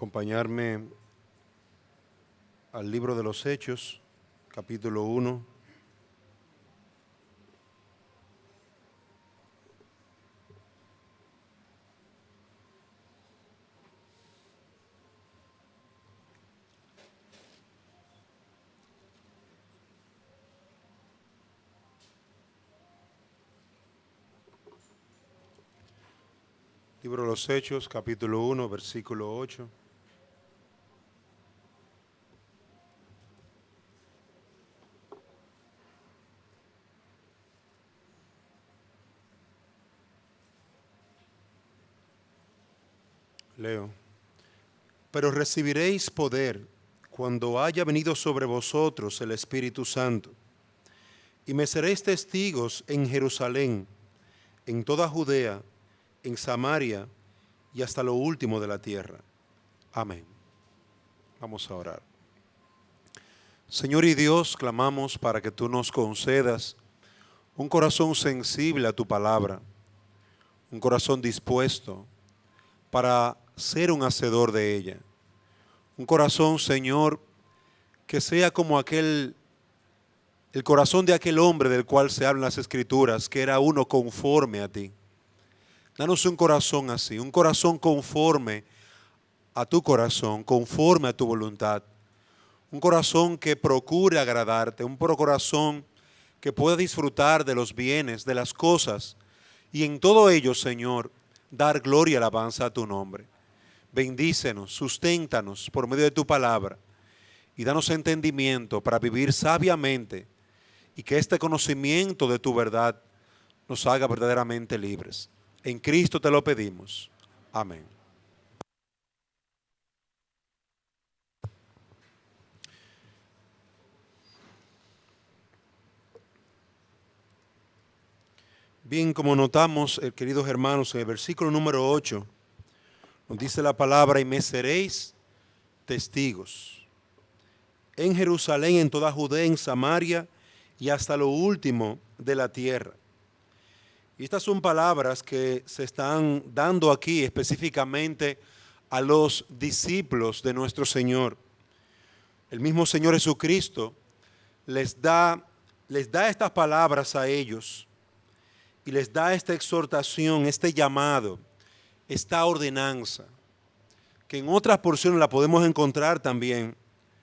acompañarme al libro de los Hechos, capítulo 1. Libro de los Hechos, capítulo 1, versículo 8. Leo. Pero recibiréis poder cuando haya venido sobre vosotros el Espíritu Santo, y me seréis testigos en Jerusalén, en toda Judea, en Samaria y hasta lo último de la tierra. Amén. Vamos a orar. Señor y Dios, clamamos para que tú nos concedas un corazón sensible a tu palabra, un corazón dispuesto para ser un hacedor de ella. Un corazón, Señor, que sea como el corazón de aquel hombre del cual se hablan las Escrituras, que era uno conforme a ti. Danos un corazón así, un corazón conforme a tu corazón, conforme a tu voluntad. Un corazón que procure agradarte, un corazón que pueda disfrutar de los bienes, de las cosas, y en todo ello, Señor, dar gloria y alabanza a tu nombre. Bendícenos, susténtanos por medio de tu palabra y danos entendimiento para vivir sabiamente y que este conocimiento de tu verdad nos haga verdaderamente libres. En Cristo te lo pedimos. Amén. Bien, como notamos, queridos hermanos, en el versículo número 8, nos dice la palabra, y me seréis testigos en Jerusalén, en toda Judea, en Samaria y hasta lo último de la tierra. Y estas son palabras que se están dando aquí específicamente a los discípulos de nuestro Señor. El mismo Señor Jesucristo les da estas palabras a ellos y les da esta exhortación, este llamado, esta ordenanza, que en otras porciones la podemos encontrar también.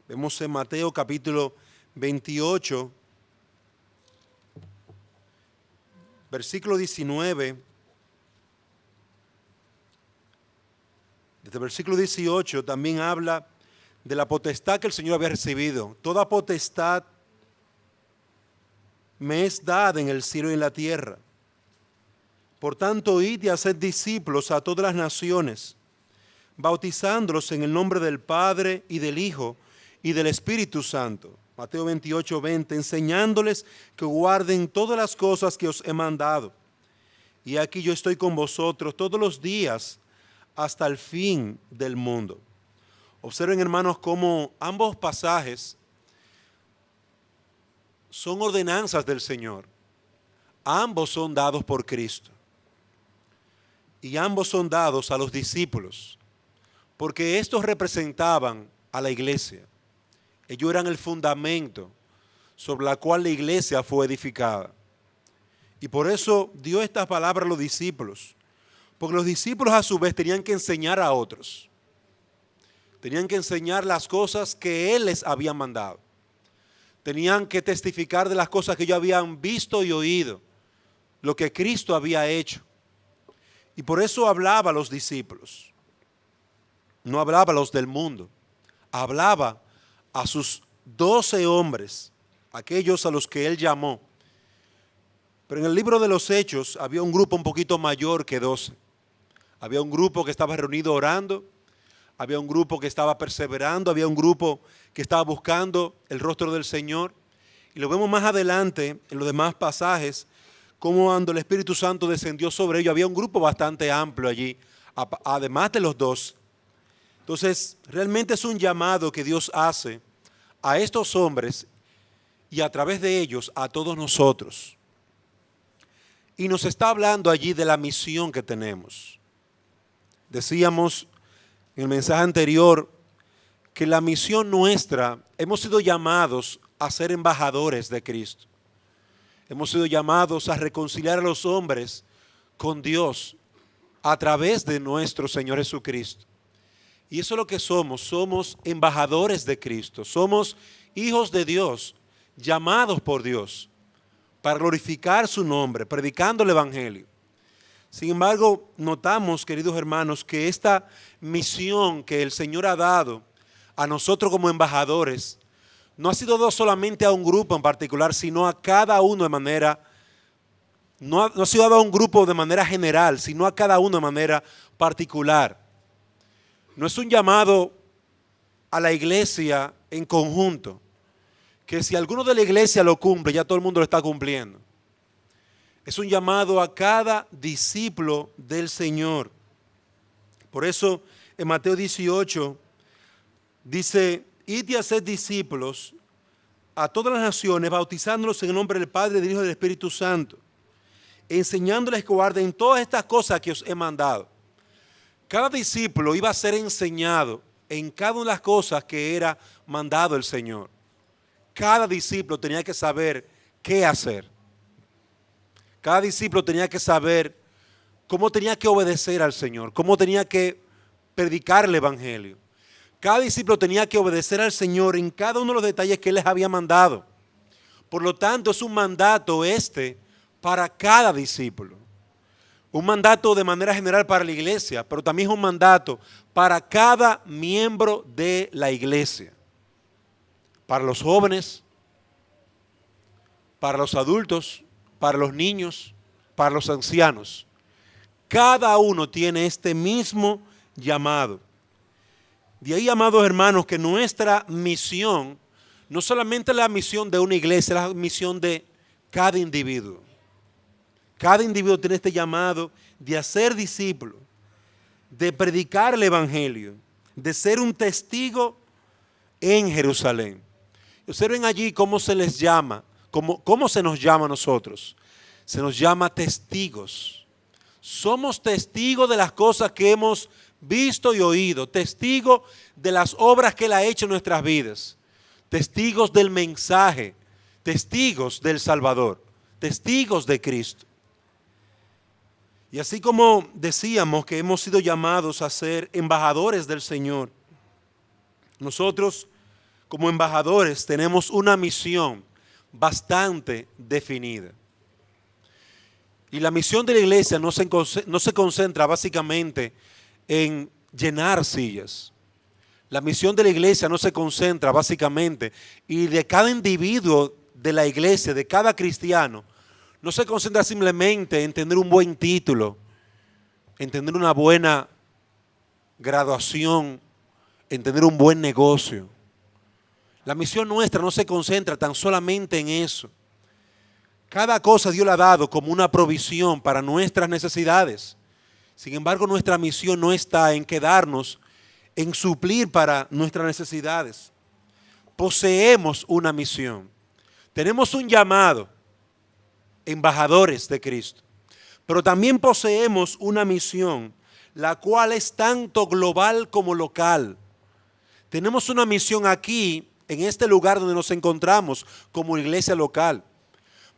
Vemos en Mateo capítulo 28, versículo 19, desde el versículo 18 también habla de la potestad que el Señor había recibido. Toda potestad me es dada en el cielo y en la tierra. Por tanto, id y haced discípulos a todas las naciones, bautizándolos en el nombre del Padre y del Hijo y del Espíritu Santo. Mateo 28, 20, enseñándoles que guarden todas las cosas que os he mandado. Y aquí yo estoy con vosotros todos los días hasta el fin del mundo. Observen, hermanos, cómo ambos pasajes son ordenanzas del Señor. Ambos son dados por Cristo. Y ambos son dados a los discípulos, porque estos representaban a la iglesia. Ellos eran el fundamento sobre la cual la iglesia fue edificada. Y por eso dio estas palabras a los discípulos, porque los discípulos a su vez tenían que enseñar a otros. Tenían que enseñar las cosas que Él les había mandado. Tenían que testificar de las cosas que ellos habían visto y oído, lo que Cristo había hecho. Y por eso hablaba a los discípulos. No hablaba a los del mundo. Hablaba a sus 12 hombres, aquellos a los que Él llamó. Pero en el libro de los Hechos había un grupo un poquito mayor que 12. Había un grupo que estaba reunido orando. Había un grupo que estaba perseverando. Había un grupo que estaba buscando el rostro del Señor. Y lo vemos más adelante en los demás pasajes, como cuando el Espíritu Santo descendió sobre ellos, había un grupo bastante amplio allí, además de los 12. Entonces, realmente es un llamado que Dios hace a estos hombres y a través de ellos a todos nosotros. Y nos está hablando allí de la misión que tenemos. Decíamos en el mensaje anterior que la misión nuestra, hemos sido llamados a ser embajadores de Cristo. Hemos sido llamados a reconciliar a los hombres con Dios a través de nuestro Señor Jesucristo. Y eso es lo que somos embajadores de Cristo, somos hijos de Dios, llamados por Dios para glorificar su nombre, predicando el Evangelio. Sin embargo, notamos, queridos hermanos, que esta misión que el Señor ha dado a nosotros como embajadores no ha sido dado solamente a un grupo en particular, sino a cada uno de manera, no ha sido dado a un grupo de manera general, sino a cada uno de manera particular. No es un llamado a la iglesia en conjunto, que si alguno de la iglesia lo cumple, ya todo el mundo lo está cumpliendo. Es un llamado a cada discípulo del Señor. Por eso en Mateo 18 dice: id y haced discípulos a todas las naciones, bautizándolos en el nombre del Padre, del Hijo y del Espíritu Santo, enseñándoles que guarden todas estas cosas que os he mandado. Cada discípulo iba a ser enseñado en cada una de las cosas que era mandado el Señor. Cada discípulo tenía que saber qué hacer. Cada discípulo tenía que saber cómo tenía que obedecer al Señor, cómo tenía que predicar el Evangelio. Cada discípulo tenía que obedecer al Señor en cada uno de los detalles que Él les había mandado. Por lo tanto, es un mandato para cada discípulo. Un mandato de manera general para la iglesia, pero también es un mandato para cada miembro de la iglesia. Para los jóvenes, para los adultos, para los niños, para los ancianos. Cada uno tiene este mismo llamado. De ahí, amados hermanos, que nuestra misión no solamente es la misión de una iglesia, es la misión de cada individuo. Cada individuo tiene este llamado de hacer discípulos, de predicar el Evangelio, de ser un testigo en Jerusalén. Observen allí cómo se les llama, cómo se nos llama a nosotros. Se nos llama testigos. Somos testigos de las cosas que hemos visto y oído, testigos de las obras que Él ha hecho en nuestras vidas, testigos del mensaje, testigos del Salvador, testigos de Cristo. Y así como decíamos que hemos sido llamados a ser embajadores del Señor, nosotros como embajadores tenemos una misión bastante definida. Y la misión de la iglesia no se concentra básicamente en llenar sillas. La misión de la iglesia no se concentra básicamente, y de cada individuo de la iglesia, de cada cristiano, no se concentra simplemente en tener un buen título, en tener una buena graduación, en tener un buen negocio. La misión nuestra no se concentra tan solamente en eso. Cada cosa Dios la ha dado como una provisión para nuestras necesidades. Sin embargo, nuestra misión no está en quedarnos en suplir para nuestras necesidades. Poseemos una misión. Tenemos un llamado, embajadores de Cristo. Pero también poseemos una misión, la cual es tanto global como local. Tenemos una misión aquí, en este lugar donde nos encontramos, como iglesia local.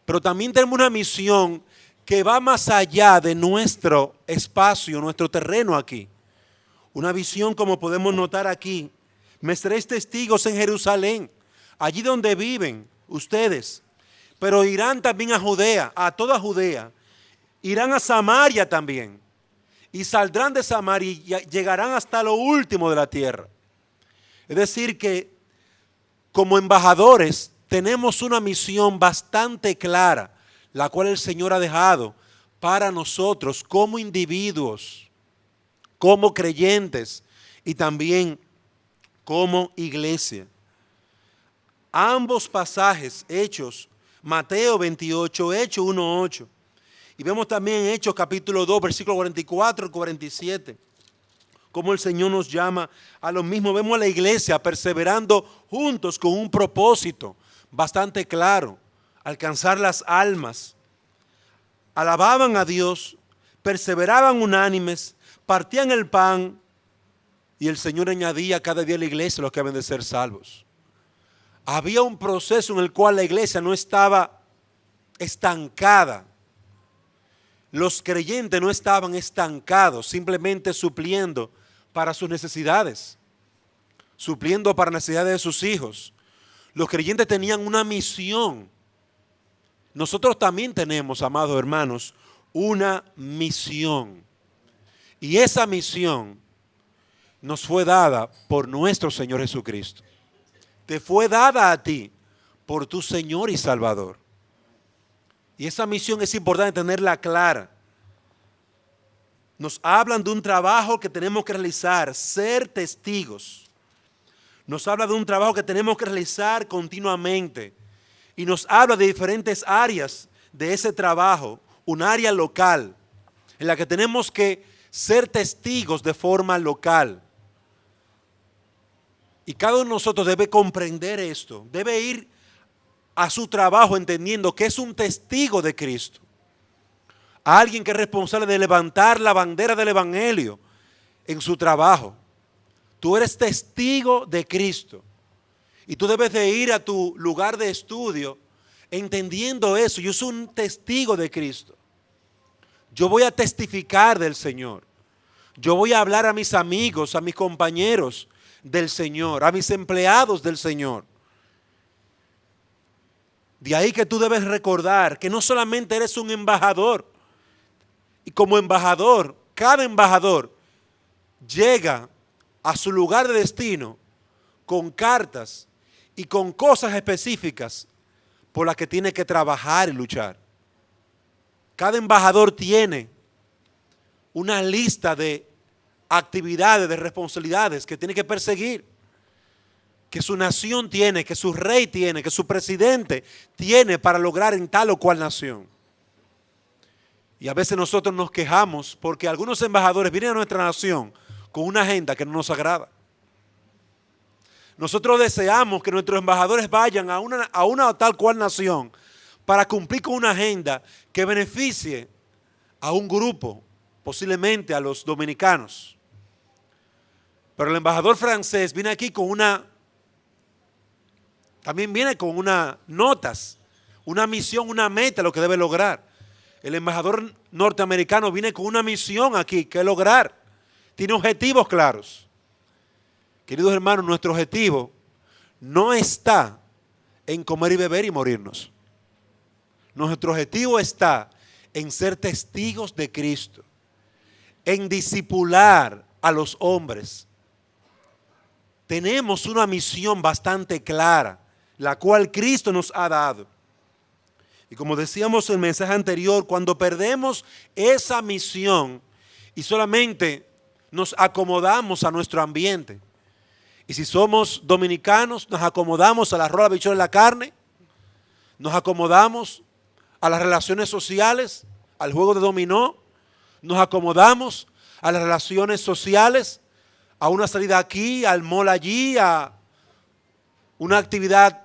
Pero también tenemos una misión que va más allá de nuestro espacio, nuestro terreno aquí. Una visión, como podemos notar aquí: me seréis testigos en Jerusalén, allí donde viven ustedes, pero irán también a Judea, a toda Judea, irán a Samaria también, y saldrán de Samaria y llegarán hasta lo último de la tierra. Es decir que como embajadores tenemos una misión bastante clara, la cual el Señor ha dejado para nosotros como individuos, como creyentes y también como iglesia. Ambos pasajes, Hechos, Mateo 28, Hechos 1:8, y vemos también en Hechos capítulo 2, versículos 44 y 47, como el Señor nos llama a lo mismo. Vemos a la iglesia perseverando juntos con un propósito bastante claro: alcanzar las almas. Alababan a Dios, perseveraban unánimes, partían el pan y el Señor añadía cada día a la iglesia los que habían de ser salvos. Había un proceso en el cual la iglesia no estaba estancada. Los creyentes no estaban estancados, simplemente supliendo para sus necesidades, supliendo para necesidades de sus hijos. Los creyentes tenían una misión. Nosotros también tenemos, amados hermanos, una misión. Y esa misión nos fue dada por nuestro Señor Jesucristo. Te fue dada a ti por tu Señor y Salvador. Y esa misión es importante tenerla clara. Nos hablan de un trabajo que tenemos que realizar, ser testigos. Nos habla de un trabajo que tenemos que realizar continuamente. Y nos habla de diferentes áreas de ese trabajo. Un área local, en la que tenemos que ser testigos de forma local. Y cada uno de nosotros debe comprender esto, debe ir a su trabajo entendiendo que es un testigo de Cristo. Alguien que es responsable de levantar la bandera del Evangelio en su trabajo. Tú eres testigo de Cristo. Y tú debes de ir a tu lugar de estudio entendiendo eso. Yo soy un testigo de Cristo. Yo voy a testificar del Señor. Yo voy a hablar a mis amigos, a mis compañeros del Señor, a mis empleados del Señor. De ahí que tú debes recordar que no solamente eres un embajador, y como embajador, cada embajador llega a su lugar de destino con cartas y con cosas específicas por las que tiene que trabajar y luchar. Cada embajador tiene una lista de actividades, de responsabilidades que tiene que perseguir, que su nación tiene, que su rey tiene, que su presidente tiene para lograr en tal o cual nación. Y a veces nosotros nos quejamos porque algunos embajadores vienen a nuestra nación con una agenda que no nos agrada. Nosotros deseamos que nuestros embajadores vayan a una o tal cual nación para cumplir con una agenda que beneficie a un grupo, posiblemente a los dominicanos. Pero el embajador francés viene aquí con también viene con unas notas, una misión, una meta, lo que debe lograr. El embajador norteamericano viene con una misión aquí, que lograr. Tiene objetivos claros. Queridos hermanos, nuestro objetivo no está en comer y beber y morirnos. Nuestro objetivo está en ser testigos de Cristo, en discipular a los hombres. Tenemos una misión bastante clara, la cual Cristo nos ha dado. Y como decíamos en el mensaje anterior, cuando perdemos esa misión y solamente nos acomodamos a nuestro ambiente, y si somos dominicanos, nos acomodamos a la rola, bichuela y la carne, nos acomodamos a las relaciones sociales, al juego de dominó, nos acomodamos a las relaciones sociales, a una salida aquí, al mall allí, a una actividad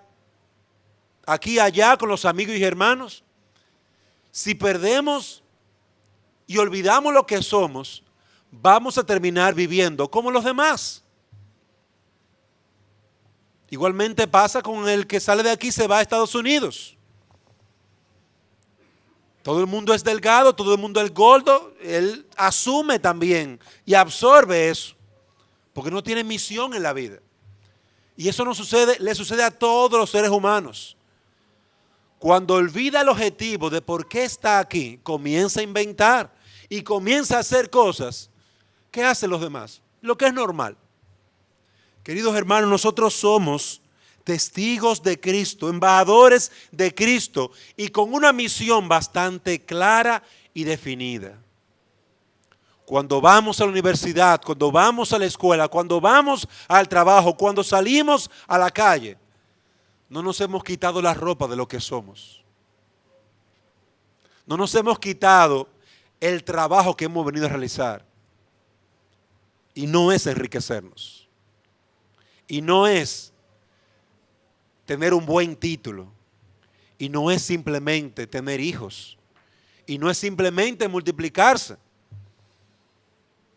aquí y allá con los amigos y hermanos. Si perdemos y olvidamos lo que somos, vamos a terminar viviendo como los demás. Igualmente pasa con el que sale de aquí y se va a Estados Unidos. Todo el mundo es delgado, todo el mundo es gordo, él asume también y absorbe eso, porque no tiene misión en la vida. Y eso no sucede, le sucede a todos los seres humanos. Cuando olvida el objetivo de por qué está aquí, comienza a inventar y comienza a hacer cosas que hacen los demás, lo que es normal. Queridos hermanos, nosotros somos testigos de Cristo, embajadores de Cristo y con una misión bastante clara y definida. Cuando vamos a la universidad, cuando vamos a la escuela, cuando vamos al trabajo, cuando salimos a la calle, no nos hemos quitado la ropa de lo que somos. No nos hemos quitado el trabajo que hemos venido a realizar. Y no es enriquecernos. Y no es tener un buen título. Y no es simplemente tener hijos. Y no es simplemente multiplicarse.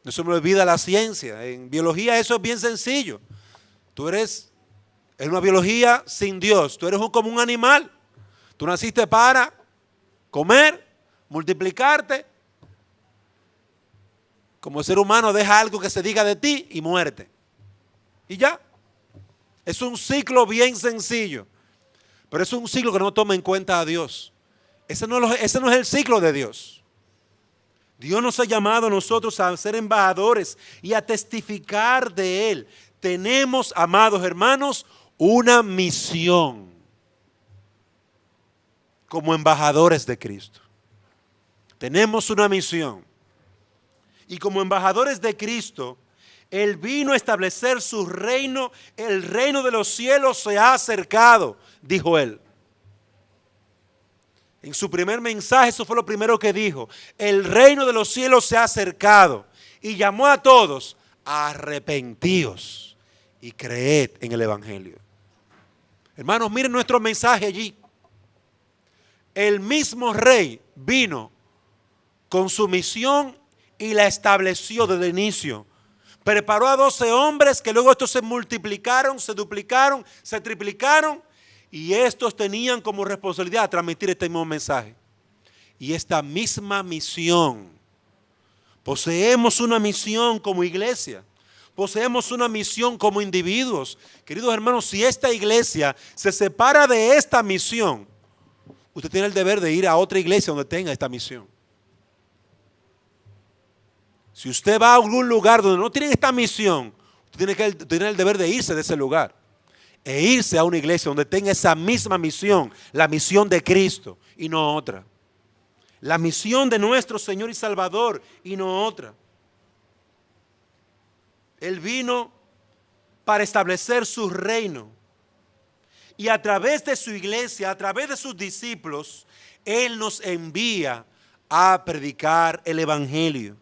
No se me olvida la ciencia. En biología eso es bien sencillo. Tú eres, en una biología sin Dios, tú eres como un animal. Tú naciste para comer, multiplicarte. Como ser humano deja algo que se diga de ti y muerte. Y ya. Es un ciclo bien sencillo. Pero es un ciclo que no toma en cuenta a Dios. Ese no es el ciclo de Dios. Dios nos ha llamado a nosotros a ser embajadores y a testificar de Él. Tenemos, amados hermanos, una misión como embajadores de Cristo. Tenemos una misión. Y como embajadores de Cristo, Él vino a establecer su reino. El reino de los cielos se ha acercado, dijo Él. En su primer mensaje, eso fue lo primero que dijo. El reino de los cielos se ha acercado. Y llamó a todos a arrepentíos y creed en el Evangelio. Hermanos, miren nuestro mensaje allí. El mismo rey vino con su misión y la estableció desde el inicio. Preparó a 12 hombres que luego estos se multiplicaron, se duplicaron, se triplicaron. Y estos tenían como responsabilidad transmitir este mismo mensaje. Y esta misma misión. Poseemos una misión como iglesia. Poseemos una misión como individuos. Queridos hermanos, si esta iglesia se separa de esta misión, usted tiene el deber de ir a otra iglesia donde tenga esta misión. Si usted va a algún lugar donde no tienen esta misión, usted tiene el deber de irse de ese lugar. E irse a una iglesia donde tenga esa misma misión, la misión de Cristo y no otra. La misión de nuestro Señor y Salvador y no otra. Él vino para establecer su reino. Y a través de su iglesia, a través de sus discípulos, Él nos envía a predicar el Evangelio.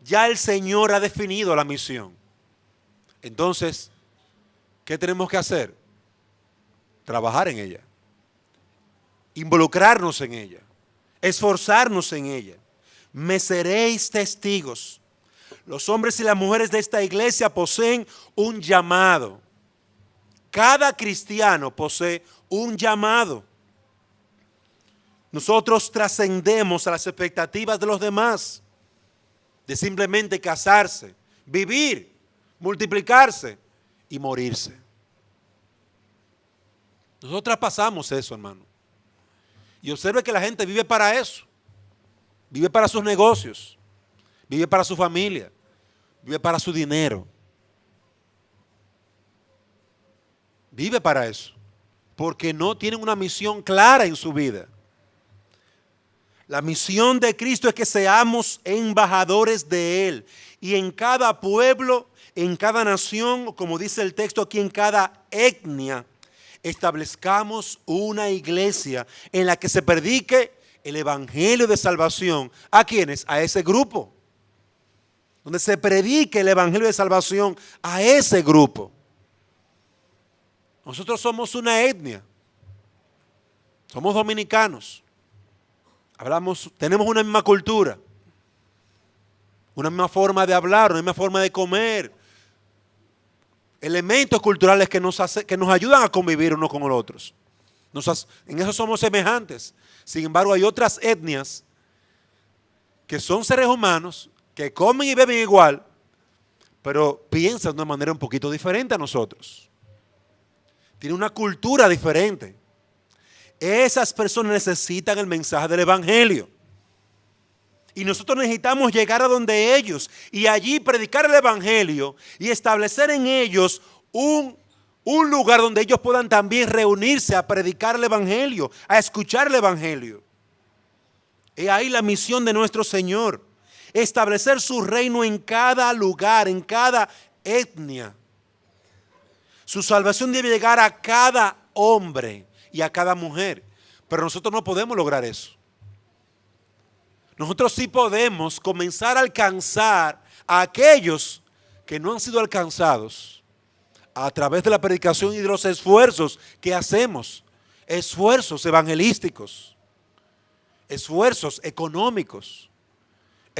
Ya el Señor ha definido la misión. Entonces, ¿qué tenemos que hacer? Trabajar en ella, involucrarnos en ella, esforzarnos en ella. Me seréis testigos. Los hombres y las mujeres de esta iglesia poseen un llamado. Cada cristiano posee un llamado. Nosotros trascendemos a las expectativas de los demás, de simplemente casarse, vivir, multiplicarse y morirse. Nosotros pasamos eso, hermano. Y observe que la gente vive para eso. Vive para sus negocios. Vive para su familia. Vive para su dinero. Vive para eso. Porque no tienen una misión clara en su vida. La misión de Cristo es que seamos embajadores de Él. Y en cada pueblo, en cada nación, como dice el texto aquí, en cada etnia, establezcamos una iglesia en la que se predique el evangelio de salvación. ¿A quiénes? A ese grupo. Donde se predique el evangelio de salvación a ese grupo. Nosotros somos una etnia. Somos dominicanos. Tenemos una misma cultura. Una misma forma de hablar, una misma forma de comer. Elementos culturales que nos ayudan a convivir unos con los otros. En eso somos semejantes. Sin embargo, hay otras etnias que son seres humanos, que comen y beben igual, pero piensan de una manera un poquito diferente a nosotros. Tienen una cultura diferente. Esas personas necesitan el mensaje del Evangelio. Y nosotros necesitamos llegar a donde ellos y allí predicar el Evangelio y establecer en ellos un lugar donde ellos puedan también reunirse a predicar el Evangelio, a escuchar el Evangelio. Y ahí la misión de nuestro Señor, establecer su reino en cada lugar, en cada etnia. Su salvación debe llegar a cada hombre y a cada mujer, pero nosotros no podemos lograr eso. Nosotros sí podemos comenzar a alcanzar a aquellos que no han sido alcanzados a través de la predicación y de los esfuerzos que hacemos, esfuerzos evangelísticos, esfuerzos económicos,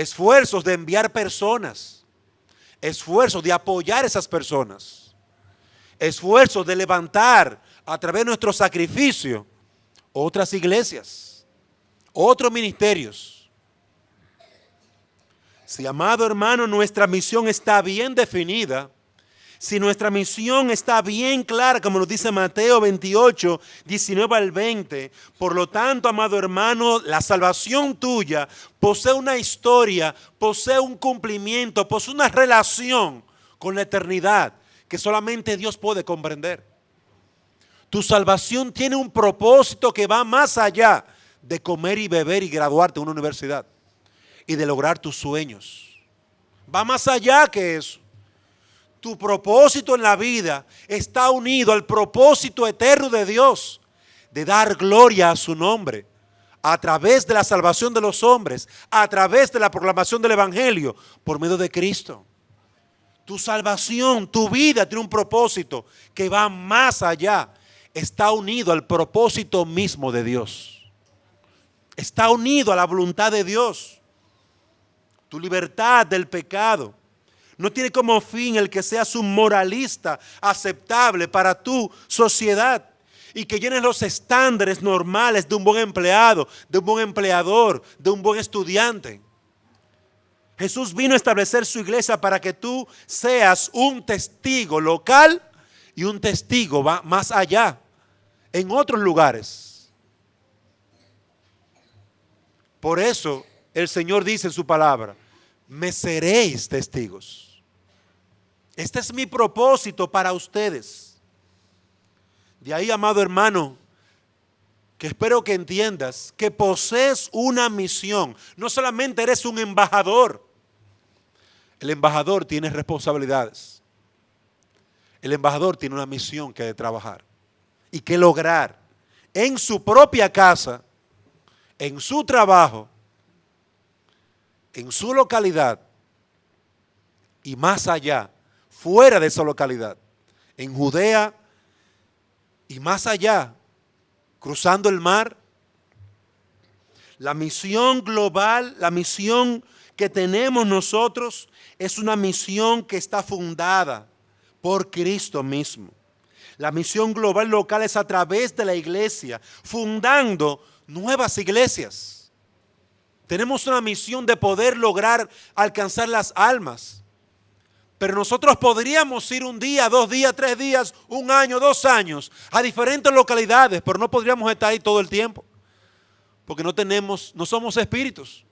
esfuerzos de enviar personas, esfuerzos de apoyar a esas personas, esfuerzos de levantar a través de nuestro sacrificio otras iglesias, otros ministerios. Si, amado hermano, nuestra misión está bien definida, si nuestra misión está bien clara, como nos dice Mateo 28, 19 al 20, por lo tanto, amado hermano, la salvación tuya posee una historia, posee un cumplimiento, posee una relación con la eternidad que solamente Dios puede comprender. Tu salvación tiene un propósito que va más allá de comer y beber y graduarte en una universidad y de lograr tus sueños. Va más allá que eso. Tu propósito en la vida está unido al propósito eterno de Dios, de dar gloria a su nombre, a través de la salvación de los hombres, a través de la proclamación del Evangelio, por medio de Cristo. Tu salvación, tu vida tiene un propósito que va más allá. Está unido al propósito mismo de Dios. Está unido a la voluntad de Dios. Tu libertad del pecado no tiene como fin el que seas un moralista aceptable para tu sociedad y que llenes los estándares normales de un buen empleado, de un buen empleador, de un buen estudiante. Jesús vino a establecer su iglesia para que tú seas un testigo local y un testigo más allá, en otros lugares. Por eso el Señor dice en su palabra, me seréis testigos. Este es mi propósito para ustedes. De ahí, amado hermano, que espero que entiendas que posees una misión. No solamente eres un embajador. El embajador tiene responsabilidades. El embajador tiene una misión que de trabajar y que lograr en su propia casa, en su trabajo, en su localidad y más allá, fuera de esa localidad, en Judea y más allá, cruzando el mar. La misión global, la misión que tenemos nosotros es una misión que está fundada por Cristo mismo. La misión global local es a través de la iglesia, fundando nuevas iglesias. Tenemos una misión de poder lograr alcanzar las almas. Pero nosotros podríamos ir un día, 2 días, 3 días, 1 año, 2 años a diferentes localidades, pero no podríamos estar ahí todo el tiempo. Porque no somos espíritus,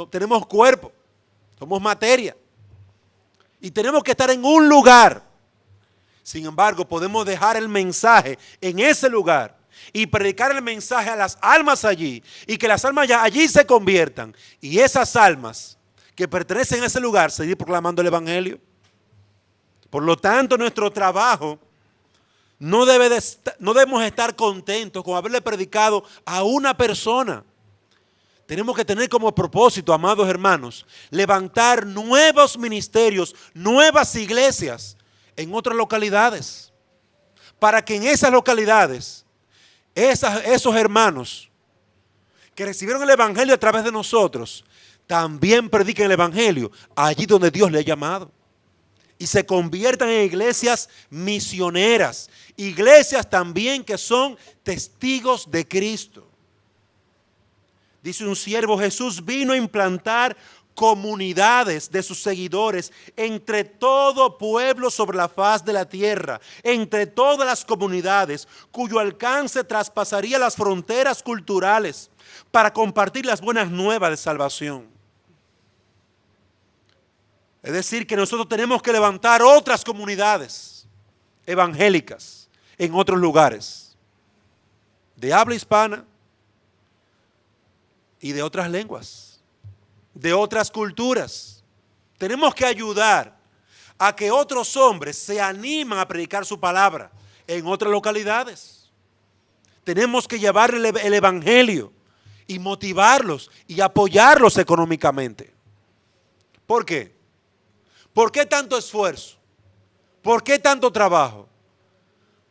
tenemos cuerpo, somos materia. Y tenemos que estar en un lugar. Sin embargo, podemos dejar el mensaje en ese lugar y predicar el mensaje a las almas allí y que las almas allí se conviertan. Y esas almas que pertenecen a ese lugar seguir proclamando el Evangelio. Por lo tanto, nuestro trabajo no debemos estar contentos con haberle predicado a una persona. Tenemos que tener como propósito, amados hermanos, levantar nuevos ministerios, nuevas iglesias en otras localidades, para que en esas localidades, esos hermanos que recibieron el Evangelio a través de nosotros, también prediquen el Evangelio allí donde Dios le ha llamado. Y se conviertan en iglesias misioneras, iglesias también que son testigos de Cristo. Dice un siervo, Jesús vino a implantar comunidades de sus seguidores entre todo pueblo sobre la faz de la tierra, entre todas las comunidades cuyo alcance traspasaría las fronteras culturales para compartir las buenas nuevas de salvación. Es decir, que nosotros tenemos que levantar otras comunidades evangélicas en otros lugares, de habla hispana y de otras lenguas, de otras culturas. Tenemos que ayudar a que otros hombres se animen a predicar su palabra en otras localidades. Tenemos que llevarle el Evangelio y motivarlos y apoyarlos económicamente. ¿Por qué? ¿Por qué tanto esfuerzo? ¿Por qué tanto trabajo?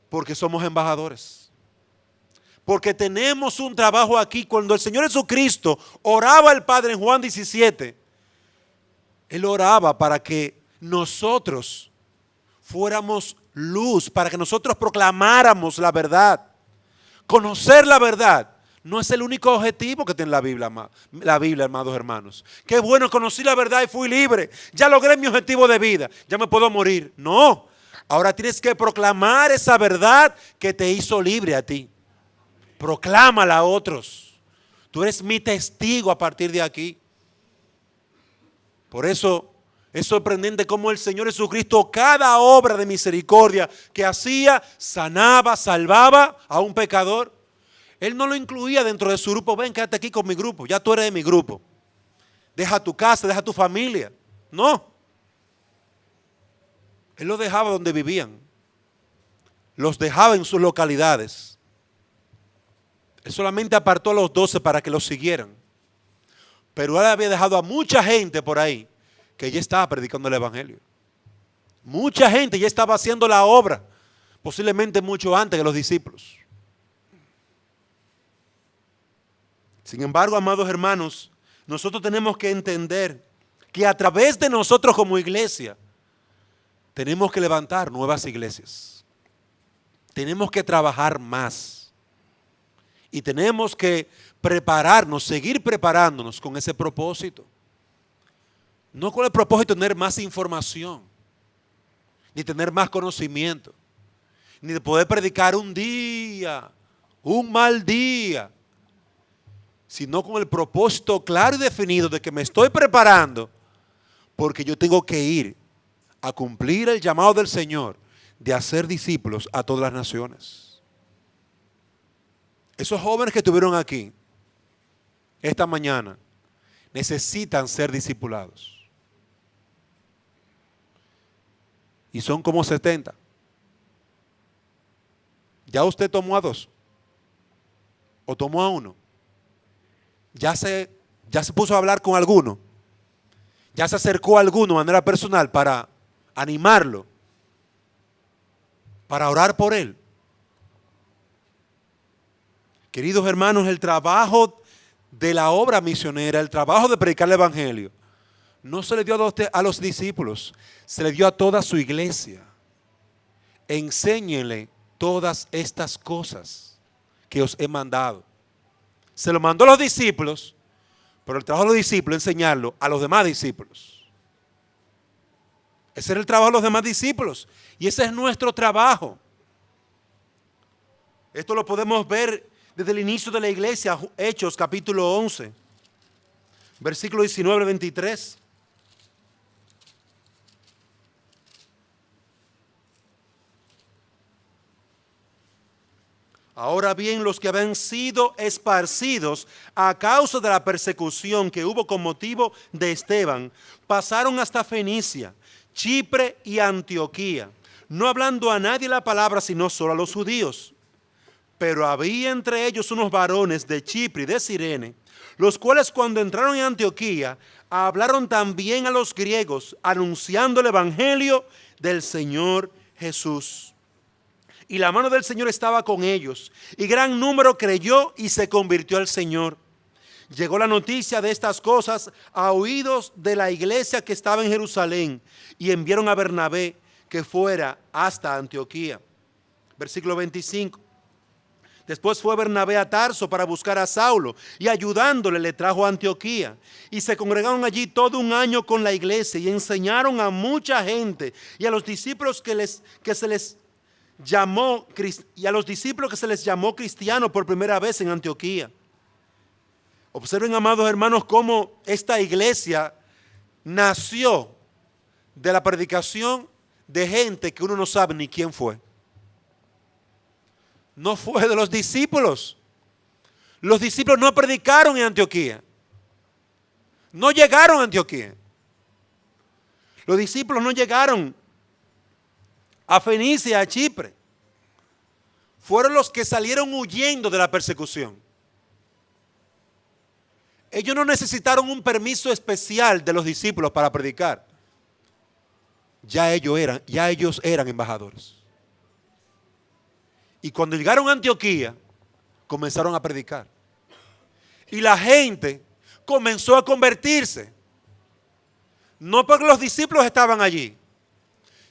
Porque somos embajadores. Porque tenemos un trabajo aquí. Cuando el Señor Jesucristo oraba al Padre en Juan 17, Él oraba para que nosotros fuéramos luz, para que nosotros proclamáramos la verdad. Conocer la verdad no es el único objetivo que tiene la Biblia, amados hermanos. Qué bueno, conocí la verdad y fui libre. Ya logré mi objetivo de vida, ya me puedo morir. No, ahora tienes que proclamar esa verdad que te hizo libre a ti. Proclámala a otros. Tú eres mi testigo a partir de aquí. Por eso es sorprendente cómo el Señor Jesucristo, cada obra de misericordia que hacía, sanaba, salvaba a un pecador. Él no lo incluía dentro de su grupo. Ven, quédate aquí con mi grupo, ya tú eres de mi grupo. Deja tu casa, deja tu familia. No. Él los dejaba donde vivían. Los dejaba en sus localidades. Él solamente apartó a los 12 para que los siguieran. Pero él había dejado a mucha gente por ahí que ya estaba predicando el evangelio. Mucha gente ya estaba haciendo la obra, posiblemente mucho antes que los discípulos. Sin embargo, amados hermanos, nosotros tenemos que entender que a través de nosotros como iglesia, tenemos que levantar nuevas iglesias. Tenemos que trabajar más. Y tenemos que prepararnos, seguir preparándonos con ese propósito. No con el propósito de tener más información, ni tener más conocimiento, ni de poder predicar un día, un mal día, sino con el propósito claro y definido de que me estoy preparando porque yo tengo que ir a cumplir el llamado del Señor de hacer discípulos a todas las naciones. Esos jóvenes que estuvieron aquí esta mañana necesitan ser discipulados. Y son como 70. ¿Ya usted tomó a 2? ¿O tomó a 1? ¿Ya se puso a hablar con alguno? ¿Ya se acercó a alguno de manera personal para animarlo? ¿Para orar por él? Queridos hermanos, el trabajo de la obra misionera, el trabajo de predicar el evangelio, no se le dio a los discípulos, se le dio a toda su iglesia. Enséñenle todas estas cosas que os he mandado. Se lo mandó a los discípulos, pero el trabajo de los discípulos es enseñarlo a los demás discípulos. Ese era el trabajo de los demás discípulos y ese es nuestro trabajo. Esto lo podemos ver desde el inicio de la iglesia, Hechos capítulo 11, versículo 19 al 23. Ahora bien, los que habían sido esparcidos a causa de la persecución que hubo con motivo de Esteban, pasaron hasta Fenicia, Chipre y Antioquía, no hablando a nadie la palabra, sino solo a los judíos. Pero había entre ellos unos varones de Chipre y de Cirene, los cuales cuando entraron en Antioquía, hablaron también a los griegos, anunciando el evangelio del Señor Jesús. Y la mano del Señor estaba con ellos, y gran número creyó y se convirtió al Señor. Llegó la noticia de estas cosas a oídos de la iglesia que estaba en Jerusalén, y enviaron a Bernabé que fuera hasta Antioquía. Versículo 25. Después fue Bernabé a Tarso para buscar a Saulo, y ayudándole le trajo a Antioquía. Y se congregaron allí todo un año con la iglesia, y enseñaron a mucha gente, y a los discípulos que se les llamó cristianos por primera vez en Antioquía. Observen, amados hermanos, cómo esta iglesia nació de la predicación de gente que uno no sabe ni quién fue. No fue de los discípulos. Los discípulos no predicaron en Antioquía. No llegaron a Antioquía. Los discípulos no llegaron a Fenicia, a Chipre. Fueron los que salieron huyendo de la persecución. Ellos no necesitaron un permiso especial de los discípulos para predicar. Ya ellos eran embajadores. Y cuando llegaron a Antioquía, comenzaron a predicar. Y la gente comenzó a convertirse. No porque los discípulos estaban allí,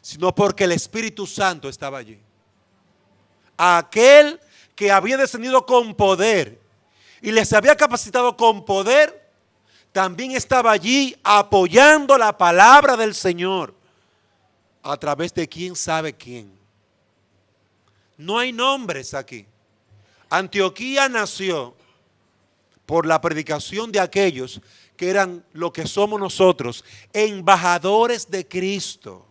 sino porque el Espíritu Santo estaba allí. Aquel que había descendido con poder y les había capacitado con poder, también estaba allí apoyando la palabra del Señor a través de quién sabe quién. No hay nombres aquí. Antioquía nació por la predicación de aquellos que eran lo que somos nosotros, embajadores de Cristo.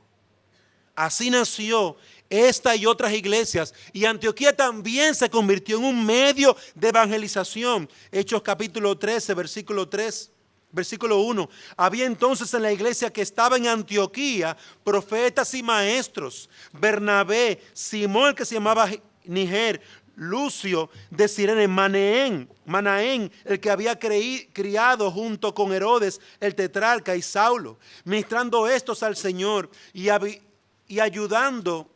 Así nació esta y otras iglesias, y Antioquía también se convirtió en un medio de evangelización. Hechos capítulo 13, versículo 1. Había entonces en la iglesia que estaba en Antioquía profetas y maestros: Bernabé, Simón, que se llamaba Niger, Lucio de Cirene, Manaén, el que había criado junto con Herodes el tetrarca, y Saulo, ministrando estos al Señor y ayudando.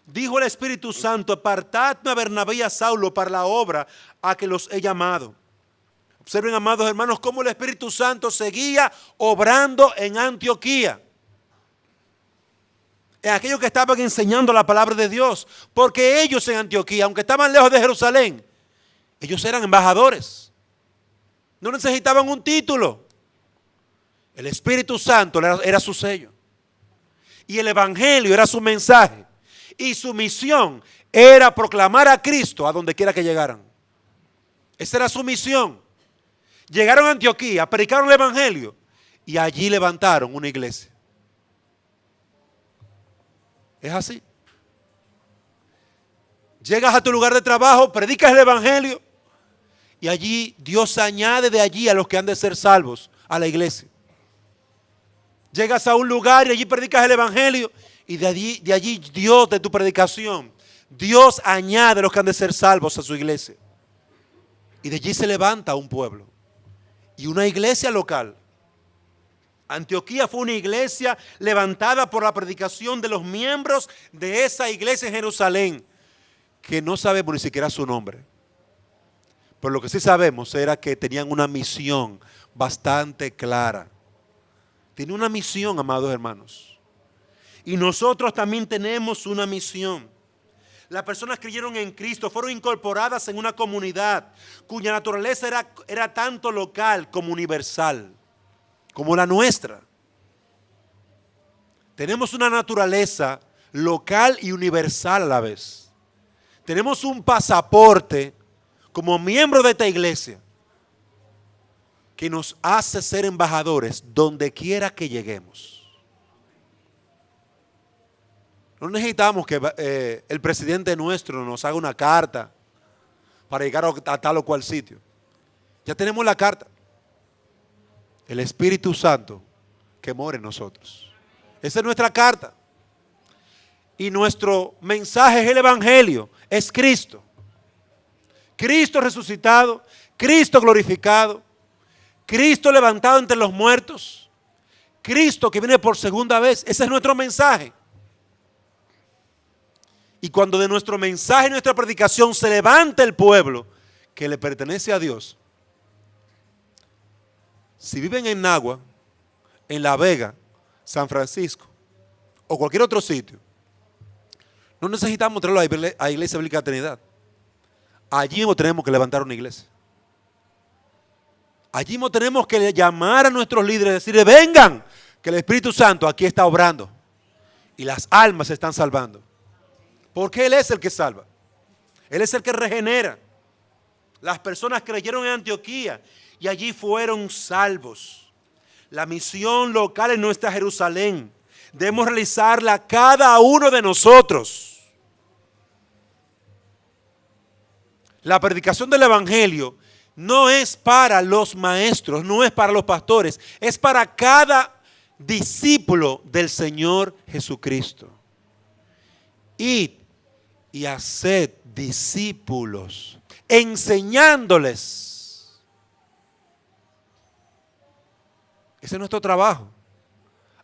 Dijo el Espíritu Santo: apartadme a Bernabé y a Saulo para la obra a que los he llamado. Observen, amados hermanos, cómo el Espíritu Santo seguía obrando en Antioquía, en aquellos que estaban enseñando la palabra de Dios. Porque ellos en Antioquía, aunque estaban lejos de Jerusalén, ellos eran embajadores. No necesitaban un título. El Espíritu Santo era su sello. Y el Evangelio era su mensaje. Y su misión era proclamar a Cristo a donde quiera que llegaran. Esa era su misión. Llegaron a Antioquía, predicaron el Evangelio y allí levantaron una iglesia. Es así. Llegas a tu lugar de trabajo, predicas el Evangelio y allí Dios añade de allí a los que han de ser salvos a la iglesia. Llegas a un lugar y allí predicas el Evangelio y de allí Dios, de tu predicación, Dios añade a los que han de ser salvos a su iglesia. Y de allí se levanta un pueblo y una iglesia local. Antioquía fue una iglesia levantada por la predicación de los miembros de esa iglesia en Jerusalén, que no sabemos ni siquiera su nombre. Pero lo que sí sabemos era que tenían una misión bastante clara. Tiene una misión, amados hermanos. Y nosotros también tenemos una misión. Las personas creyeron en Cristo, fueron incorporadas en una comunidad cuya naturaleza era tanto local como universal, como la nuestra. Tenemos una naturaleza local y universal a la vez. Tenemos un pasaporte como miembro de esta iglesia que nos hace ser embajadores donde quiera que lleguemos. No necesitamos que el presidente nuestro nos haga una carta para llegar a tal o cual sitio. Ya tenemos la carta. El Espíritu Santo que mora en nosotros. Esa es nuestra carta. Y nuestro mensaje es el Evangelio, es Cristo. Cristo resucitado, Cristo glorificado, Cristo levantado entre los muertos, Cristo que viene por segunda vez. Ese es nuestro mensaje. Y cuando de nuestro mensaje y nuestra predicación se levanta el pueblo que le pertenece a Dios, si viven en Nagua, en La Vega, San Francisco o cualquier otro sitio, no necesitamos traerlo a Iglesia Bíblica Trinidad. Allí mismo tenemos que levantar una iglesia. Allí mismo tenemos que llamar a nuestros líderes y decirles: vengan, que el Espíritu Santo aquí está obrando y las almas se están salvando. Porque Él es el que salva. Él es el que regenera. Las personas creyeron en Antioquía y allí fueron salvos. La misión local en nuestra Jerusalén debemos realizarla cada uno de nosotros. La predicación del Evangelio no es para los maestros, no es para los pastores, es para cada discípulo del Señor Jesucristo. Id y haced discípulos, enseñándoles. Ese es nuestro trabajo.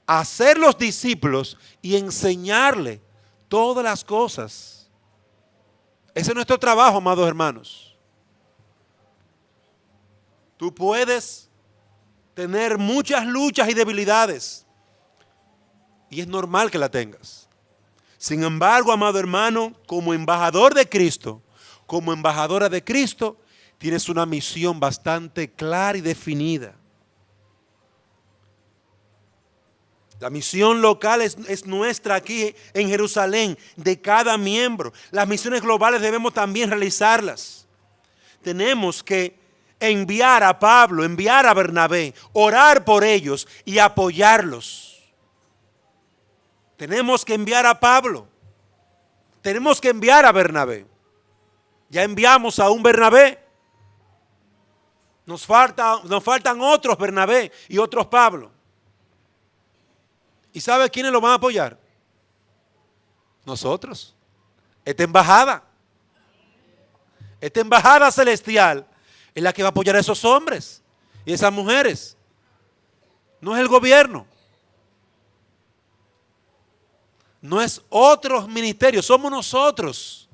Hacer los discípulos y enseñarle todas las cosas. Ese es nuestro trabajo, amados hermanos. Tú puedes tener muchas luchas y debilidades, y es normal que la tengas. Sin embargo, amado hermano, como embajador de Cristo, como embajadora de Cristo, tienes una misión bastante clara y definida. La misión local es nuestra aquí en Jerusalén, de cada miembro. Las misiones globales debemos también realizarlas. Tenemos que enviar a Pablo, enviar a Bernabé, orar por ellos y apoyarlos. Tenemos que enviar a Pablo. Tenemos que enviar a Bernabé. Ya enviamos a un Bernabé. Nos faltan otros Bernabé y otros Pablo. ¿Y sabe quiénes lo van a apoyar? Nosotros. Esta embajada celestial es la que va a apoyar a esos hombres y esas mujeres. No es el gobierno. No es otros ministerios, somos nosotros.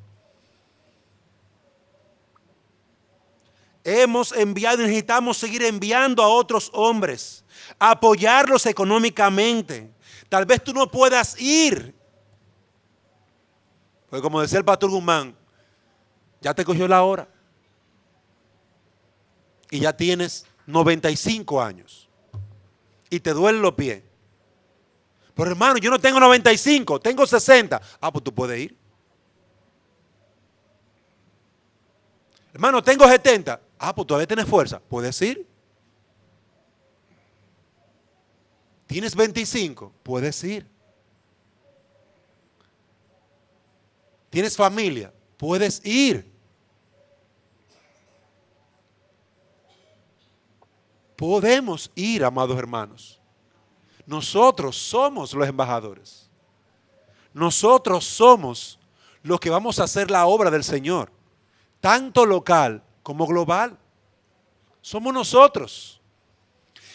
Hemos enviado y necesitamos seguir enviando a otros hombres, apoyarlos económicamente. Tal vez tú no puedas ir. Porque como decía el pastor Guzmán, ya te cogió la hora. Y ya tienes 95 años. Y te duelen los pies. Pero hermano, yo no tengo 95, tengo 60. Ah, pues tú puedes ir. Hermano, tengo 70. Ah, pues todavía tienes fuerza. Puedes ir. ¿Tienes 25? Puedes ir. ¿Tienes familia? Puedes ir. Podemos ir, amados hermanos. Nosotros somos los embajadores. Nosotros somos los que vamos a hacer la obra del Señor, tanto local como global. Somos nosotros.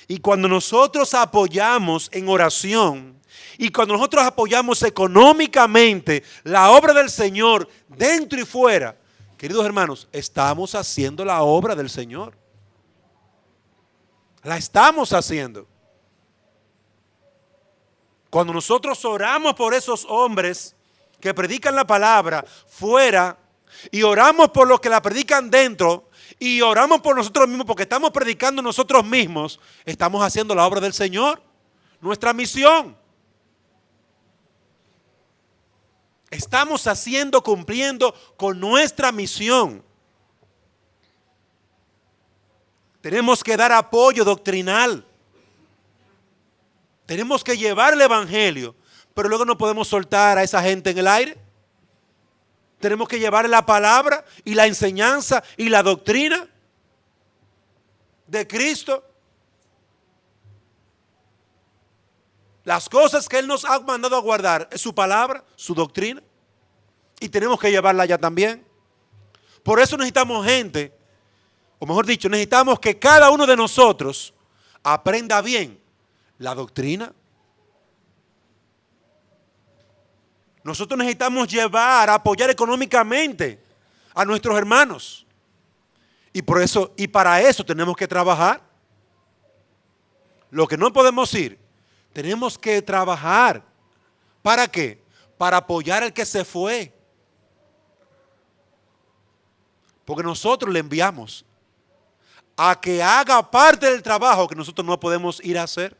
Y cuando nosotros apoyamos en oración y cuando nosotros apoyamos económicamente la obra del Señor dentro y fuera, queridos hermanos, estamos haciendo la obra del Señor. La estamos haciendo. Cuando nosotros oramos por esos hombres que predican la palabra fuera y oramos por los que la predican dentro y oramos por nosotros mismos porque estamos predicando nosotros mismos, estamos haciendo la obra del Señor, nuestra misión. Estamos cumpliendo con nuestra misión. Tenemos que dar apoyo doctrinal. Tenemos que llevar el evangelio, pero luego no podemos soltar a esa gente en el aire. Tenemos que llevar la palabra y la enseñanza y la doctrina de Cristo. Las cosas que Él nos ha mandado a guardar es su palabra, su doctrina. Y tenemos que llevarla allá también. Por eso necesitamos gente, o mejor dicho, necesitamos que cada uno de nosotros aprenda bien la doctrina. Nosotros necesitamos apoyar económicamente a nuestros hermanos. Y para eso tenemos que trabajar. Lo que no podemos ir, tenemos que trabajar. ¿Para qué? Para apoyar al que se fue. Porque nosotros le enviamos a que haga parte del trabajo que nosotros no podemos ir a hacer.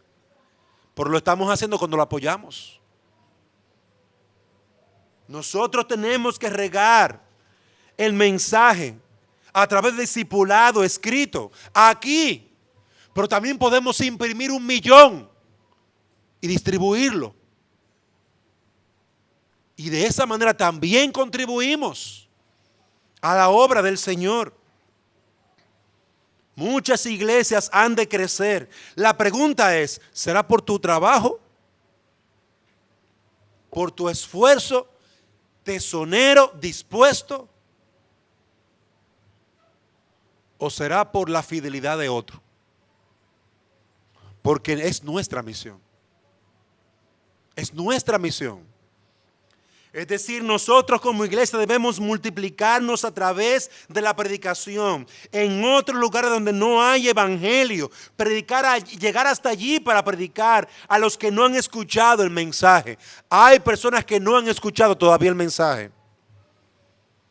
Pero lo estamos haciendo cuando lo apoyamos. Nosotros tenemos que regar el mensaje a través de discipulado escrito aquí. Pero también podemos imprimir 1,000,000 y distribuirlo. Y de esa manera también contribuimos a la obra del Señor. Muchas iglesias han de crecer. La pregunta es, ¿será por tu trabajo? ¿Por tu esfuerzo tesonero dispuesto? ¿O será por la fidelidad de otro? Porque es nuestra misión. Es nuestra misión. Es decir, nosotros como iglesia debemos multiplicarnos a través de la predicación. En otros lugares donde no hay evangelio, llegar hasta allí para predicar a los que no han escuchado el mensaje. Hay personas que no han escuchado todavía el mensaje.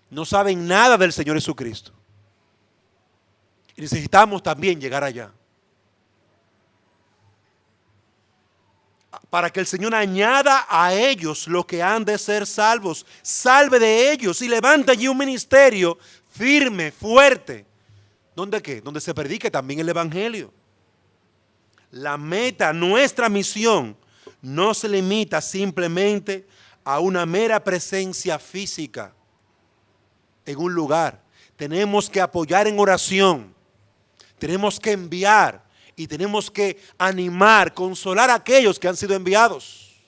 No saben nada del Señor Jesucristo. Y necesitamos también llegar allá. Para que el Señor añada a ellos lo que han de ser salvos. Salve de ellos y levanta allí un ministerio firme, fuerte. ¿Dónde qué? Donde se predique también el evangelio. La meta, nuestra misión, no se limita simplemente a una mera presencia física en un lugar. Tenemos que apoyar en oración. Tenemos que enviar. Y tenemos que animar, consolar a aquellos que han sido enviados.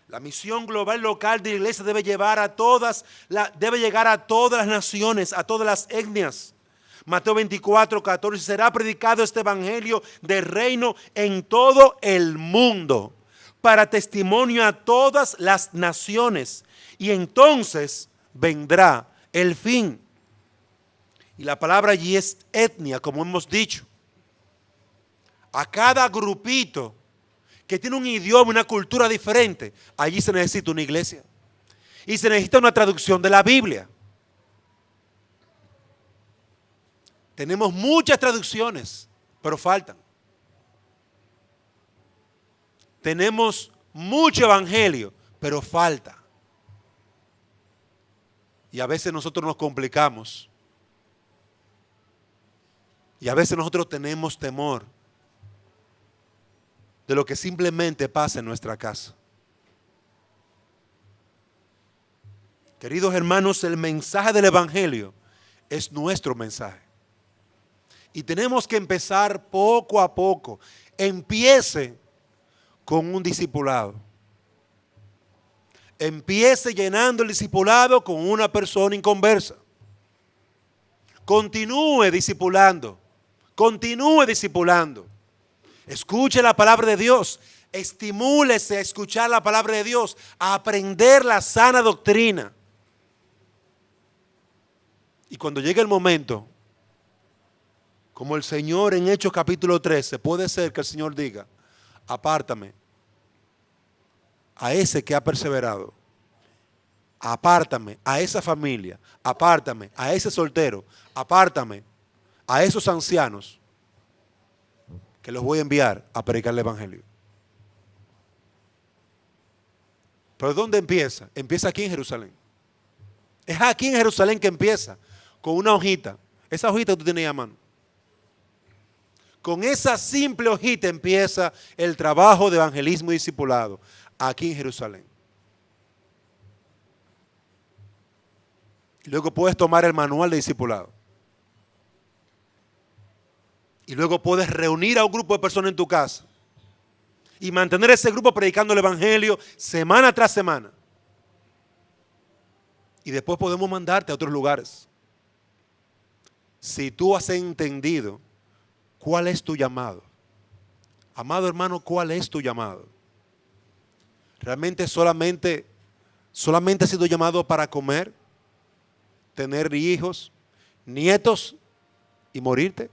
La misión global local de la iglesia debe llegar a todas las naciones, a todas las etnias. Mateo 24, 14, será predicado este evangelio del reino en todo el mundo, para testimonio a todas las naciones. Y entonces vendrá el fin. Y la palabra allí es etnia, como hemos dicho. A cada grupito que tiene un idioma, una cultura diferente, allí se necesita una iglesia. Y se necesita una traducción de la Biblia. Tenemos muchas traducciones, pero faltan. Tenemos mucho evangelio, pero falta. Y a veces nosotros nos complicamos. Y a veces nosotros tenemos temor de lo que simplemente pasa en nuestra casa. Queridos hermanos, el mensaje del evangelio es nuestro mensaje. Y tenemos que empezar poco a poco. Empiece con un discipulado. Empiece llenando el discipulado con una persona inconversa. Continúe discipulando. Continúe discipulando. Escuche la palabra de Dios. Estimúlese a escuchar la palabra de Dios, a aprender la sana doctrina. Y cuando llegue el momento, como el Señor en Hechos capítulo 13, puede ser que el Señor diga: apártame a ese que ha perseverado. Apártame a esa familia. Apártame a ese soltero. Apártame a esos ancianos, que los voy a enviar a predicar el evangelio. ¿Pero dónde empieza? Empieza aquí en Jerusalén. Es aquí en Jerusalén que empieza, con una hojita. Esa hojita que tú tienes a mano. Con esa simple hojita empieza el trabajo de evangelismo y discipulado, aquí en Jerusalén. Y luego puedes tomar el manual de discipulado. Y luego puedes reunir a un grupo de personas en tu casa y mantener ese grupo predicando el evangelio semana tras semana. Y después podemos mandarte a otros lugares. Si tú has entendido cuál es tu llamado. Amado hermano, ¿cuál es tu llamado? ¿Realmente solamente has sido llamado para comer, tener hijos, nietos y morirte?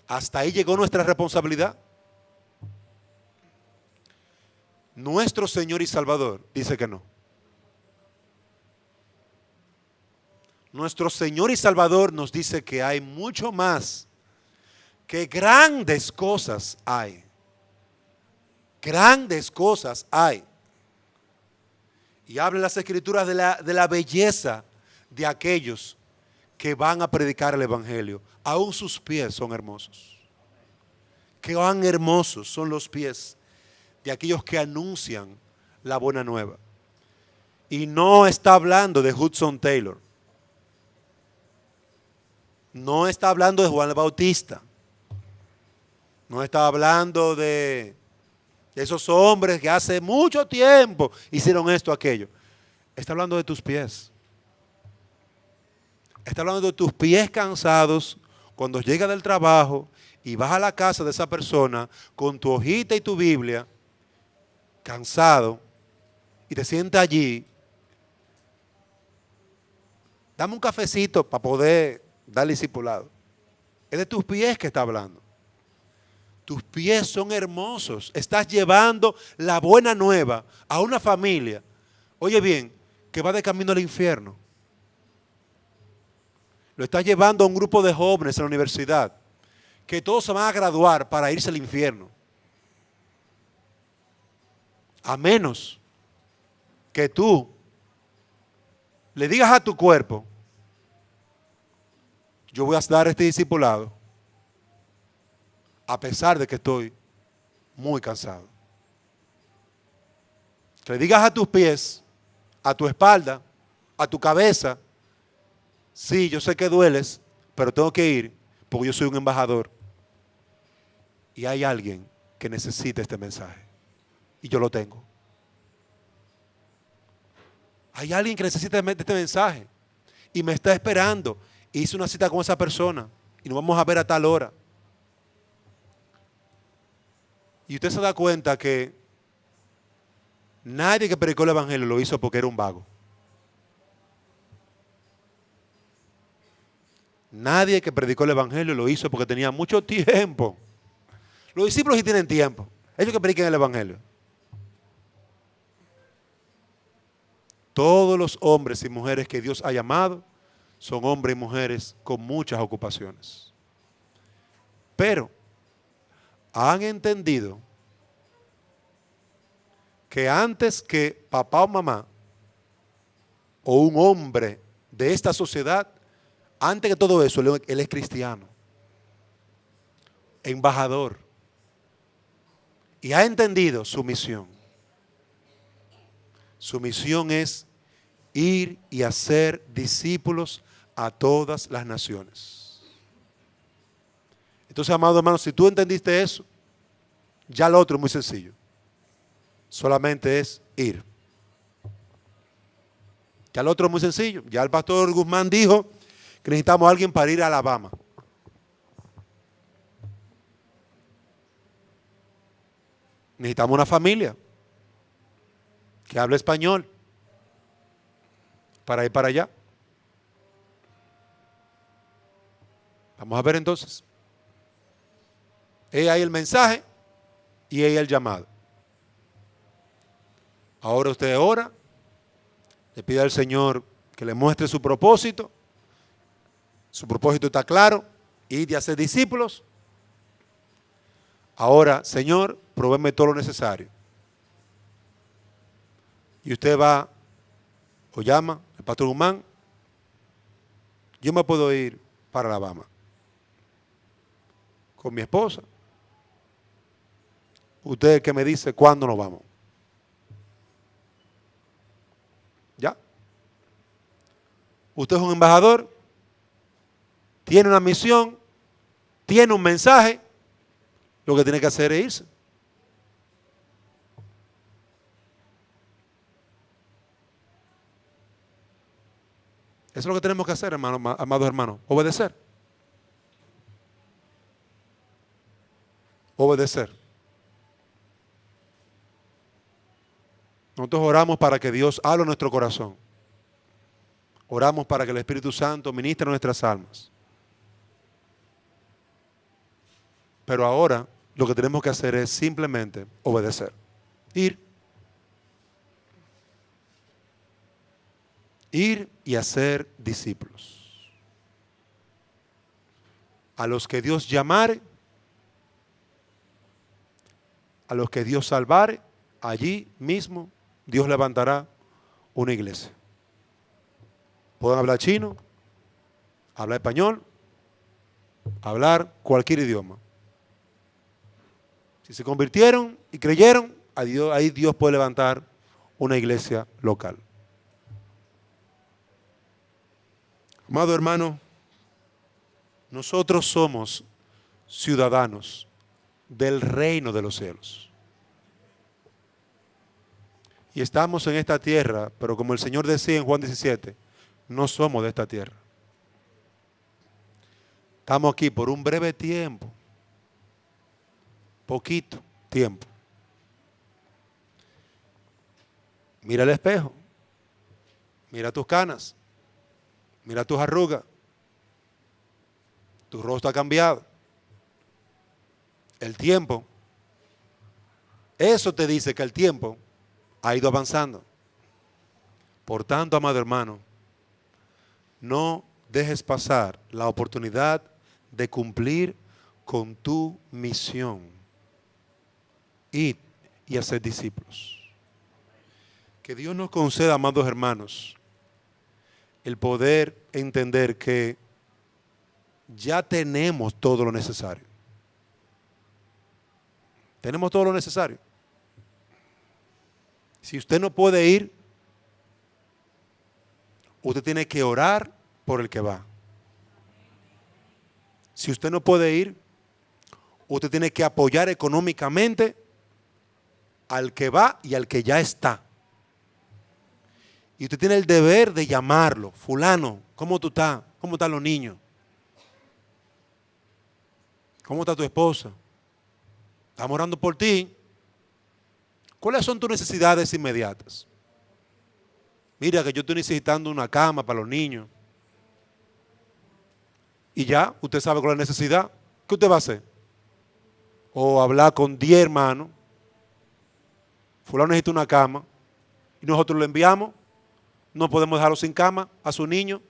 ¿Hasta ahí llegó nuestra responsabilidad? Nuestro Señor y Salvador dice que no. Nuestro Señor y Salvador nos dice que hay mucho más, que grandes cosas hay. Grandes cosas hay. Y habla en las Escrituras de la belleza de aquellos que van a predicar el evangelio. Aún sus pies son hermosos. Cuán hermosos son los pies de aquellos que anuncian la buena nueva. Y no está hablando de Hudson Taylor. No está hablando de Juan el Bautista. No está hablando de esos hombres que hace mucho tiempo hicieron esto, aquello. Está hablando de tus pies. Está hablando de tus pies cansados cuando llegas del trabajo y vas a la casa de esa persona con tu hojita y tu Biblia cansado, y te sientas allí, dame un cafecito para poder darle discipulado. Es de tus pies que está hablando. Tus pies son hermosos. Estás llevando la buena nueva a una familia, oye bien, que va de camino al infierno. Lo estás llevando a un grupo de jóvenes en la universidad, que todos se van a graduar para irse al infierno. A menos que tú le digas a tu cuerpo, yo voy a dar este discipulado a pesar de que estoy muy cansado. Que le digas a tus pies, a tu espalda, a tu cabeza, sí, yo sé que dueles, pero tengo que ir porque yo soy un embajador. Y hay alguien que necesita este mensaje. Y yo lo tengo. Hay alguien que necesita este mensaje. Y me está esperando. Hice una cita con esa persona. Y nos vamos a ver a tal hora. Y usted se da cuenta que nadie que predicó el evangelio lo hizo porque era un vago. Nadie que predicó el evangelio lo hizo porque tenía mucho tiempo. Los discípulos sí tienen tiempo. Ellos que predican el evangelio. Todos los hombres y mujeres que Dios ha llamado son hombres y mujeres con muchas ocupaciones. Pero han entendido que antes que papá o mamá o un hombre de esta sociedad, antes que todo eso, él es cristiano, embajador, y ha entendido su misión. Su misión es ir y hacer discípulos a todas las naciones. Entonces, amado hermano, si tú entendiste eso, ya lo otro es muy sencillo. Solamente es ir. Ya lo otro es muy sencillo. Ya el pastor Guzmán dijo que necesitamos a alguien para ir a Alabama. Necesitamos una familia que hable español para ir para allá. Vamos a ver entonces. Ahí el mensaje y ahí el llamado. Ahora usted ora, le pide al Señor que le muestre su propósito. Su propósito está claro, ir y hacer discípulos. Ahora, Señor, provéeme todo lo necesario. Y usted va o llama al pastor Guzmán, yo me puedo ir para Alabama con mi esposa. Usted es el que me dice cuándo nos vamos. ¿Ya? Usted es un embajador, tiene una misión, tiene un mensaje, lo que tiene que hacer es irse. Eso es lo que tenemos que hacer, hermano, amados hermanos, obedecer. Obedecer. Nosotros oramos para que Dios hable en nuestro corazón. Oramos para que el Espíritu Santo ministre nuestras almas. Pero ahora lo que tenemos que hacer es simplemente obedecer. Ir. Ir y hacer discípulos. A los que Dios llamare, a los que Dios salvare, allí mismo Dios levantará una iglesia. Pueden hablar chino, hablar español, hablar cualquier idioma. Si se convirtieron y creyeron, ahí Dios puede levantar una iglesia local. Amado hermano, nosotros somos ciudadanos del reino de los cielos. Y estamos en esta tierra, pero como el Señor decía en Juan 17, no somos de esta tierra. Estamos aquí por un breve tiempo, poquito tiempo. Mira el espejo. Mira tus canas. Mira tus arrugas. Tu rostro ha cambiado. El tiempo. Eso te dice que el tiempo ha ido avanzando. Por tanto, amado hermano, no dejes pasar la oportunidad de cumplir con tu misión. Id y hacer discípulos. Que Dios nos conceda, amados hermanos, el poder entender que ya tenemos todo lo necesario. Tenemos todo lo necesario. Si usted no puede ir, usted tiene que orar por el que va. Si usted no puede ir, usted tiene que apoyar económicamente al que va y al que ya está. Y usted tiene el deber de llamarlo. Fulano, ¿cómo tú estás? ¿Cómo están los niños? ¿Cómo está tu esposa? Estamos orando por ti. ¿Cuáles son tus necesidades inmediatas? Mira que yo estoy necesitando una cama para los niños. Y ya, usted sabe cuál es la necesidad. ¿Qué usted va a hacer? O hablar con 10 hermanos. Fulano necesita una cama. Y nosotros lo enviamos. No podemos dejarlo sin cama a su niño.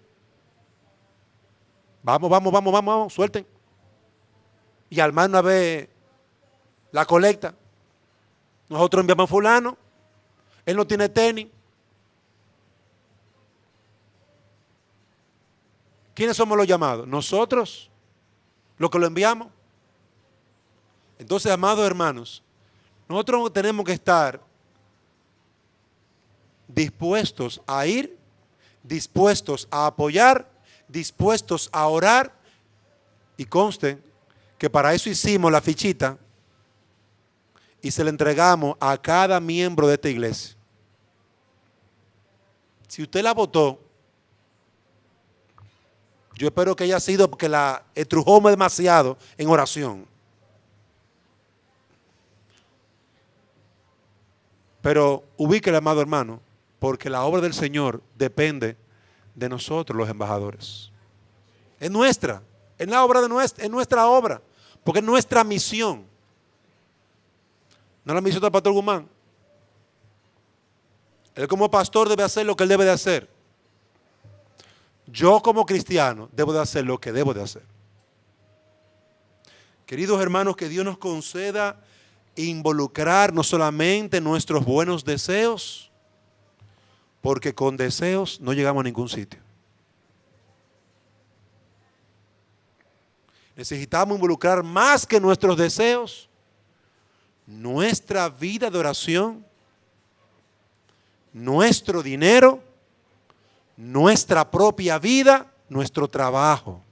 Vamos, suelten. Y al más una vez la colecta. Nosotros enviamos a fulano. Él no tiene tenis. ¿Quiénes somos los llamados? Nosotros, los que lo enviamos. Entonces, amados hermanos, nosotros tenemos que estar dispuestos a ir, dispuestos a apoyar, dispuestos a orar. Y conste que para eso hicimos la fichita y se la entregamos a cada miembro de esta iglesia. Si usted la votó, yo espero que haya sido porque la estrujó demasiado en oración. Pero ubíquele, amado hermano, porque la obra del Señor depende de nosotros, los embajadores. Es nuestra, es la obra de nuestra, es nuestra obra, porque es nuestra misión. No es la misión del pastor Guzmán. Él como pastor debe hacer lo que él debe de hacer. Yo como cristiano debo de hacer lo que debo de hacer. Queridos hermanos, que Dios nos conceda involucrar no solamente nuestros buenos deseos, porque con deseos no llegamos a ningún sitio. Necesitamos involucrar más que nuestros deseos, nuestra vida de oración, nuestro dinero, nuestra propia vida, nuestro trabajo.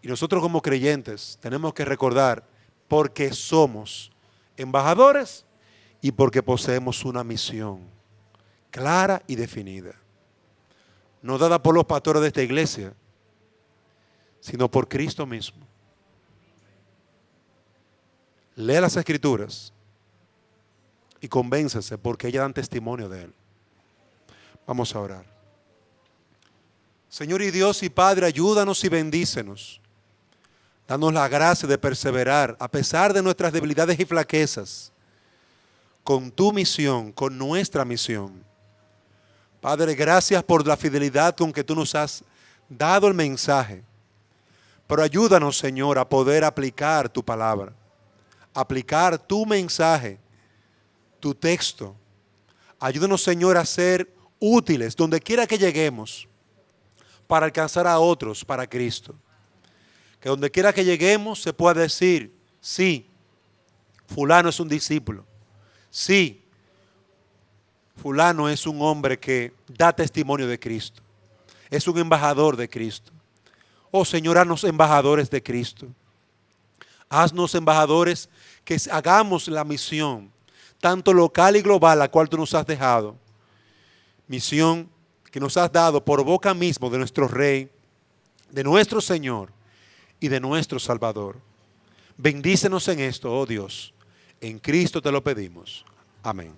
Y nosotros como creyentes tenemos que recordar porque somos embajadores y porque poseemos una misión clara y definida. No dada por los pastores de esta iglesia, sino por Cristo mismo. Lea las Escrituras y convéncese porque ellas dan testimonio de Él. Vamos a orar. Señor y Dios y Padre, ayúdanos y bendícenos. Danos la gracia de perseverar a pesar de nuestras debilidades y flaquezas con tu misión, con nuestra misión. Padre, gracias por la fidelidad con que tú nos has dado el mensaje. Pero ayúdanos, Señor, a poder aplicar tu palabra, aplicar tu mensaje, tu texto. Ayúdanos, Señor, a ser útiles donde quiera que lleguemos para alcanzar a otros para Cristo. Que donde quiera que lleguemos se pueda decir, sí, fulano es un discípulo. Sí, fulano es un hombre que da testimonio de Cristo. Es un embajador de Cristo. Oh Señor, haznos embajadores de Cristo. Haznos embajadores que hagamos la misión, tanto local y global, la cual tú nos has dejado. Misión que nos has dado por boca mismo de nuestro Rey, de nuestro Señor y de nuestro Salvador. Bendícenos en esto, oh Dios. En Cristo te lo pedimos. Amén.